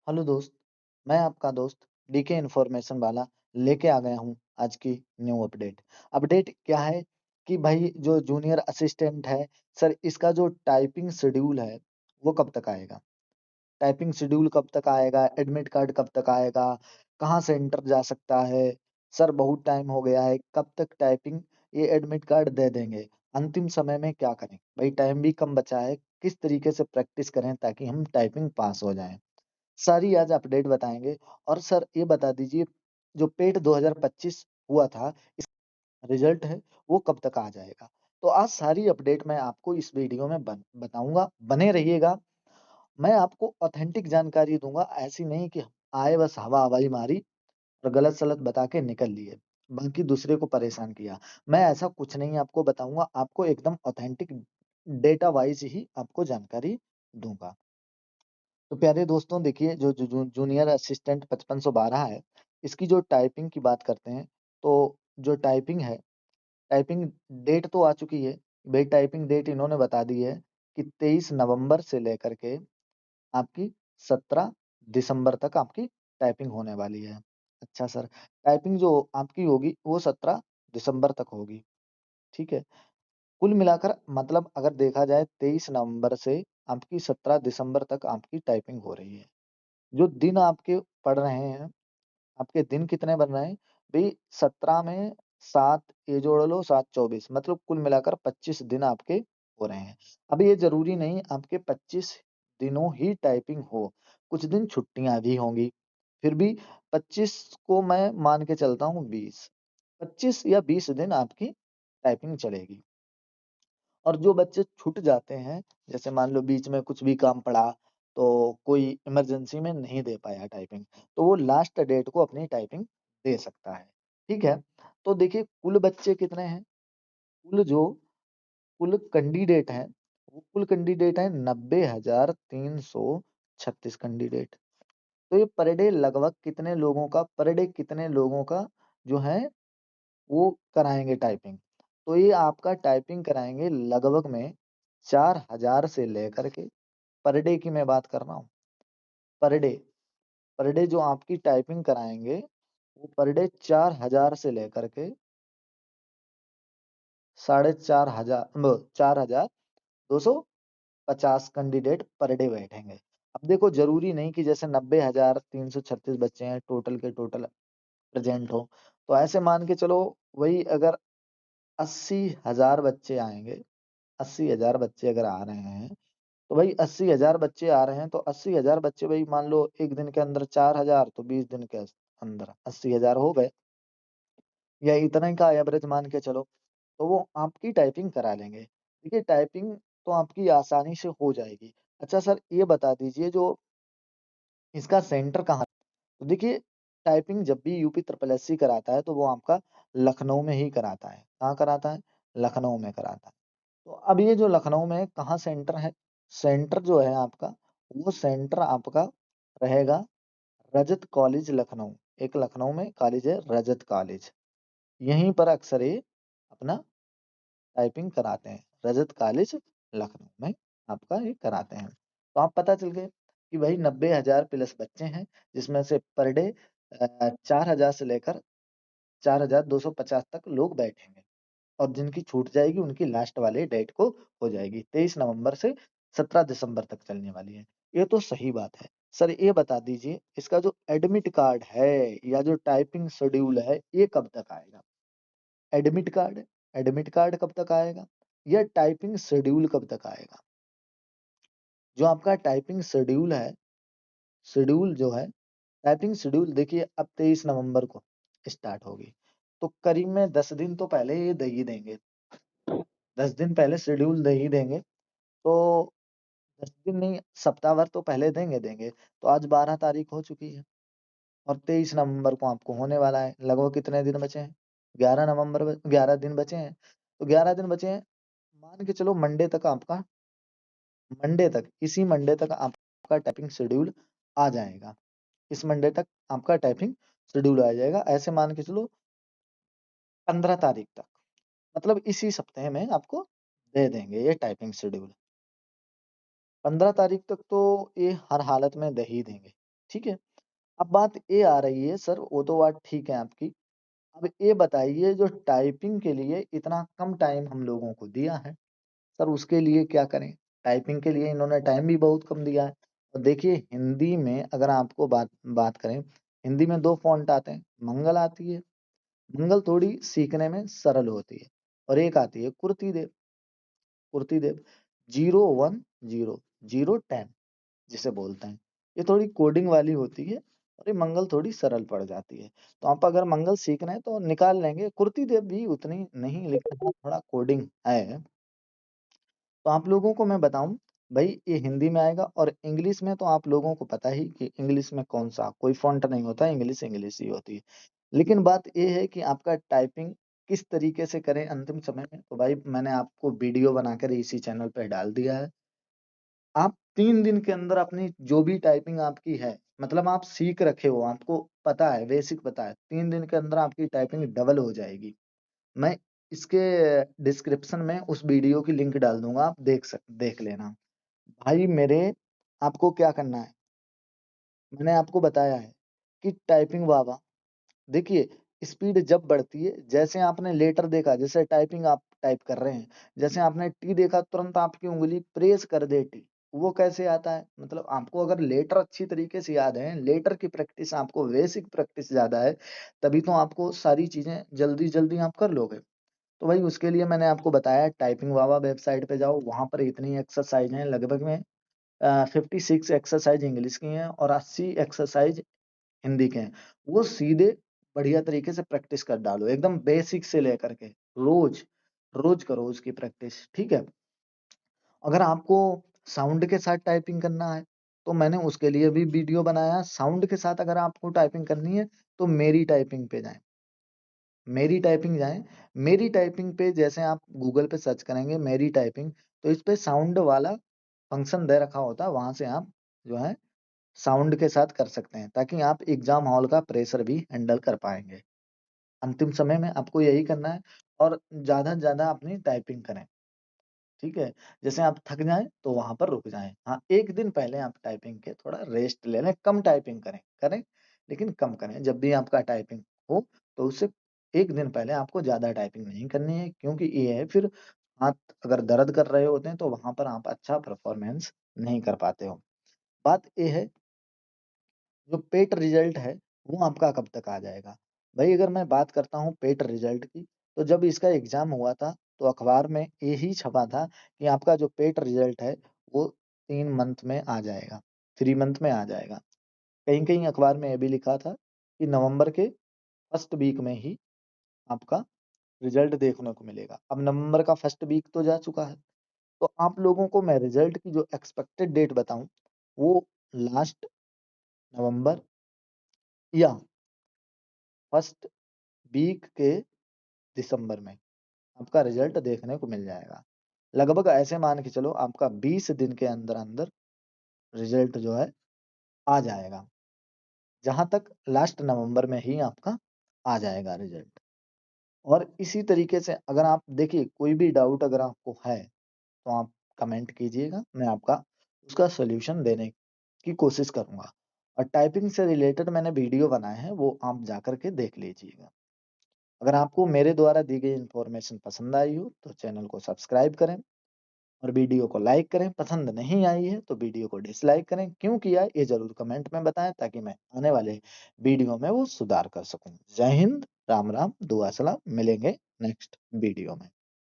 Hello दोस्त, मैं आपका दोस्त डीके इन्फॉर्मेशन वाला लेके आ गया हूँ आज की न्यू अपडेट। अपडेट क्या है कि भाई जो जूनियर असिस्टेंट है, सर इसका जो टाइपिंग शेड्यूल है, वो कब तक आएगा? टाइपिंग शेड्यूल कब तक आएगा? एडमिट कार्ड कब तक आएगा? कहाँ से इंटर जा सकता है? सर बहुत टाइम हो गया है, कब तक टाइपिंग ये एडमिट कार्ड दे देंगे? अंतिम समय में क्या करें? भाई टाइम भी कम बचा है, किस तरीके से प्रैक्टिस करें ताकि हम टाइपिंग पास हो जाएँ? सारी आज अपडेट बताएँगे और सर ये बता दीजिए जो पेट 2025 हुआ था, रिज़ल्ट है वो कब तक आ जाएगा? तो आज सारी अपडेट मैं आपको इस वीडियो में बताऊँगा, बने रहिएगा। मैं आपको ऑथेंटिक जानकारी दूँगा, ऐसी नहीं कि आए बस हवा-हवाई मारी और गलत-सलत बता के निकल लिए, बाकी दूसरे को परेशान किया। मैं ऐसा कुछ नहीं आपको बताऊँगा, आपको एकदम ऑथेंटिक डेटा वाइज़ ही आपको जानकारी दूँगा। तो प्यारे दोस्तों देखिए जो जूनियर असिस्टेंट 5512 है, इसकी जो टाइपिंग की बात करते हैं, तो जो टाइपिंग है, टाइपिंग डेट तो आ चुकी है। भई टाइपिंग डेट इन्होंने बता दी है कि 23 नवंबर से लेकर के आपकी 17 दिसंबर तक आपकी टाइपिंग होने वाली है। अच्छा सर, टाइपिंग जो आपकी होगी वो 17 दिसंबर तक होगी, ठीक है? कुल मिलाकर मतलब अगर देखा जाए 23 नवंबर से आपकी 17 दिसंबर तक आपकी टाइपिंग हो रही है। जो दिन आपके पड़ रहे हैं, आपके दिन कितने बन रहे हैं? भई 17 में 7 ये जोड़ लो 7 24 मतलब कुल मिलाकर 25 दिन आपके हो रहे हैं। अब ये ज़रूरी नहीं आपके 25 दिनों ही टाइपिंग हो, कुछ दिन छुट्टियाँ भी होंगी। फिर भी 25 को मैं मान के चलता हूँ 20, 25 या 20 दिन आपकी टाइपिंग चलेगी। और जो बच्चे छूट जाते हैं, जैसे मान लो बीच में कुछ भी काम पड़ा, तो कोई इमरजेंसी में नहीं दे पाया टाइपिंग, तो वो लास्ट डेट को अपनी टाइपिंग दे सकता है, ठीक है? तो देखिए कुल बच्चे कितने हैं? कुल जो कुल कैंडिडेट हैं, वो कुल कैंडिडेट हैं 90,336 कैंडिडेट। तो ये पर डे लगभग कितने लोगों का पर डे कितने लोगों का जो है वो कराएँगे टाइपिंग। तो ये आपका टाइपिंग कराएँगे लगभग में 4,000 से लेकर के पर डे की मैं बात कर रहा हूँ, पर डे पर डे जो आपकी टाइपिंग कराएँगे, वो पर डे 4,000 से लेकर के साढ़े 4,250 कैंडिडेट पर डे बैठेंगे। अब देखो ज़रूरी नहीं कि जैसे 90,336 बच्चे हैं टोटल के टोटल प्रेज़ेंट हो, तो ऐसे मान के चलो वही अगर 80,000 बच्चे आएँगे 80,000 बच्चे अगर आ रहे हैं, तो भाई 80,000 बच्चे आ रहे हैं, तो 80,000 बच्चे भाई मान लो 1 दिन के अंदर 4,000 तो 20 दिन के अंदर 80,000 हो गए या इतना ही का एवरेज मान के चलो, तो वो आपकी टाइपिंग करा लेंगे। देखिए टाइपिंग तो आपकी आसानी से हो जाएगी। अच्छा सर ये बता दीजिए जो इसका सेंटर कहाँ तो देखिए टाइपिंग जब भी यूपी ट्रिपल एससी कराता है, तो वो आपका लखनऊ में ही कराता है। कहाँ कराता है? लखनऊ में कराता है। तो अब ये जो लखनऊ में है, कहाँ सेंटर है? सेंटर जो है आपका, वो सेंटर आपका रहेगा रजत कॉलेज लखनऊ। एक लखनऊ में कॉलेज है रजत कॉलेज। यहीं पर अक्सर ये अपना टाइपिंग कराते हैं। रजत कॉलेज लखनऊ में आपका ये कराते हैं। तो आप पता चल गए कि भाई 90,000 प्लस बच्चे हैं, जिसमें से पर डे 4,000 से लेकर 4,250 तक लोग बैठेंगे। और जिनकी छूट जाएगी उनकी लास्ट वाले डेट को हो जाएगी। 23 नवंबर से 17 दिसंबर तक चलने वाली है। ये तो सही बात है। सर ये बता दीजिए इसका जो एडमिट कार्ड है या जो टाइपिंग शेड्यूल है ये कब तक आएगा? एडमिट कार्ड एडमिट कार्ड कब तक आएगा? या टाइपिंग शेड्यूल कब तक आएगा? जो आपका टाइपिंग शेड्यूल जो है टाइपिंग शेड्यूल देखिए अब 23 नवंबर को स्टार्ट होगी। तो करीब में 10 दिन तो पहले ये दे ही देंगे। 10 दिन पहले शेड्यूल दे ही देंगे। तो 10 दिन नहीं सप्ताह भर तो पहले देंगे। तो आज 12 तारीख हो चुकी है और 23 नवंबर को आपको होने वाला है। लगभग कितने दिन बचे हैं? 11 दिन बचे हैं। तो 11 दिन बचे हैं, मान के चलो इसी मंडे तक आपका टाइपिंग शेड्यूल आ जाएगा। इस मंडे तक आपका टाइपिंग शेड्यूल आ जाएगा। ऐसे मान के चलो 15 तारीख तक, मतलब इसी सप्ताह में आपको दे देंगे ये टाइपिंग शेड्यूल। 15 तारीख तक तो ये हर हालत में दे ही देंगे। ठीक है? अब बात ये आ रही है सर वो तो बात ठीक है आपकी। अब ये बताइए जो टाइपिंग के लिए इतना कम टाइम हम लोगों को दिया है, सर उसके लिए क्या करें? टाइपिंग के लिए इन्होंने टाइम भी बहुत कम दिया है। और देखिए हिंदी में अगर आपको बात बात करें, हिंदी में 2 फ़ॉन्ट आते हैं, मंगल आती है, मंगल थोड़ी सीखने में सरल होती है और एक आती है कुर्तिदेव, कुर्तिदेव 010, 010 जिसे बोलते हैं। ये थोड़ी कोडिंग वाली होती है और ये मंगल थोड़ी सरल पड़ जाती है। तो आप अगर मंगल सीखना है तो निकाल लेंगे, कुर्तिदेव भी उतनी नहीं लेकिन हाँ, थोड़ा कोडिंग है। तो आप लोगों को मैं बताऊँ, भई ये हिंदी में आएगा और इंग्लिश में तो आप लोगों को पता ही कि इंग्लिश में कौन-सा कोई फ़ॉन्ट नहीं होता, इंग्लिश, इंग्लिश ही होती है। लेकिन बात ये है कि आपका टाइपिंग किस तरीके से करें अंतिम समय में, तो भाई मैंने आपको वीडियो बनाकर इसी चैनल पे डाल दिया है। आप 3 दिन के अंदर अपनी जो भी टाइपिंग आपकी है, मतलब आप सीख रखे हो, आपको पता है, बेसिक पता है, 3 दिन के अंदर आपकी टाइपिंग डबल हो जाएगी। मैं इसके डिस्क्रिप्शन में उस वीडियो की लिंक डाल दूँगा, आप देख लेना। भाई मेरे आपको क्या करना है, मैंने आपको बताया है कि टाइपिंग वावा देखिए, स्पीड जब बढ़ती है, जैसे आपने लेटर देखा, जैसे टाइपिंग आप टाइप कर रहे हैं, जैसे आपने टी देखा तुरंत आपकी उँगली प्रेस कर दे टी, वो कैसे आता है? मतलब आपको अगर लेटर अच्छी तरीके से याद है, लेटर की प्रैक्टिस आपको बेसिक प्रैक्टिस ज़्यादा है, तभी तो आपको सारी चीज़ें जल्दी-जल्दी आप कर लोगे। तो भाई उसके लिए मैंने आपको बताया टाइपिंग वावा वेबसाइट पे जाओ, वहाँ पर इतनी एक्सरसाइज़ हैं लगभग में 56 एक्सरसाइज़ इंग्लिश की हैं और 80 एक्सरसाइज़ हिंदी के हैं। वो सीधे बढ़िया तरीके से प्रैक्टिस कर डालो, एकदम बेसिक से लेकर के रोज़, रोज़ करो उसकी प्रैक्टिस, ठीक है? अगर आपको साउंड के साथ टाइपिंग करना है, तो मैंने उसके लिए भी वीडियो बनाया। साउंड के साथ अगर आपको टाइपिंग करनी है, तो मेरी टाइपिंग पे जाएँ। मेरी टाइपिंग जाएँ, मेरी टाइपिंग पे जैसे आप गूगल पे सर्च करेंगे मेरी टाइपिंग, तो इस पे साउंड वाला फंक्शन दे रखा होता है, वहाँ से आप जो है साउंड के साथ कर सकते हैं, ताकि आप एग्ज़ाम हॉल का प्रेशर भी हैंडल कर पाएँगे। अंतिम समय में आपको यही करना है और ज़्यादा से ज़्यादा अपनी टाइपिंग करें, ठीक है? जैसे आप थक जाएँ, तो वहाँ पर रुक जाएँ। हाँ, 1 दिन पहले आप टाइपिंग के थोड़ा रेस्ट ले लें, कम टाइपिंग करें, लेकिन कम करें। जब भी आपका टाइपिंग हो, तो उससे 1 दिन पहले आपको ज़्यादा टाइपिंग नहीं करनी है, क्योंकि ये है फिर हाथ अगर दर्द कर रहे होते हैं, तो वहाँ पर आप अच्छा परफ़ॉर्मेंस नहीं कर पाते हो। बात ये है जो पेट रिज़ल्ट है, वो आपका कब तक आ जाएगा? भई अगर मैं बात करता हूँ पेट रिज़ल्ट की, तो जब इसका एग्ज़ाम हुआ था, तो अखबार में यही छपा था कि आपका जो पेट रिज़ल्ट है, वो 3 मंथ में आ जाएगा, 3 मंथ में आ जाएगा। कहीं-कहीं अखबार में ये भी लिखा था कि नवंबर के फर्स्ट वीक में ही आपका रिज़ल्ट देखने को मिलेगा। अब नवंबर का फर्स्ट वीक तो जा चुका है, तो आप लोगों को मैं रिज़ल्ट की जो एक्सपेक्टेड डेट बताऊँ, वो लास्ट नवंबर या फर्स्ट वीक के दिसंबर में आपका रिजल्ट देखने को मिल जाएगा। लगभग ऐसे मान के चलो आपका 20 दिन के अंदर-अंदर रिजल्ट जो है आ जाएगा। जहाँ तक लास्ट नवंबर में ही आपका आ जाएगा रिजल्ट। और इसी तरीके से अगर आप देखिए कोई भी डाउट अगर आपको है, तो आप कमेंट कीजिएगा, मैं आपका उसका सॉल्यूशन देने की कोशिश करूँगा। और टाइपिंग से रिलेटेड मैंने वीडियो बनाए हैं, वो आप जाकर के देख लीजिएगा। अगर आपको मेरे द्वारा दी गई इन्फॉर्मेशन पसंद आई हो तो चैनल को सब्सक्राइब करें और वीडियो को लाइक करें। पसंद नहीं आई है तो वीडियो को डिसलाइक करें। क्यों किया ये ज़रूर कमेंट में बताएँ ताकि मैं आने वाले वीडियो में वो सुधार कर सकूँ। जय हिंद, राम राम, दुआ सलाम, मिलेंगे नेक्स्ट वीडियो में।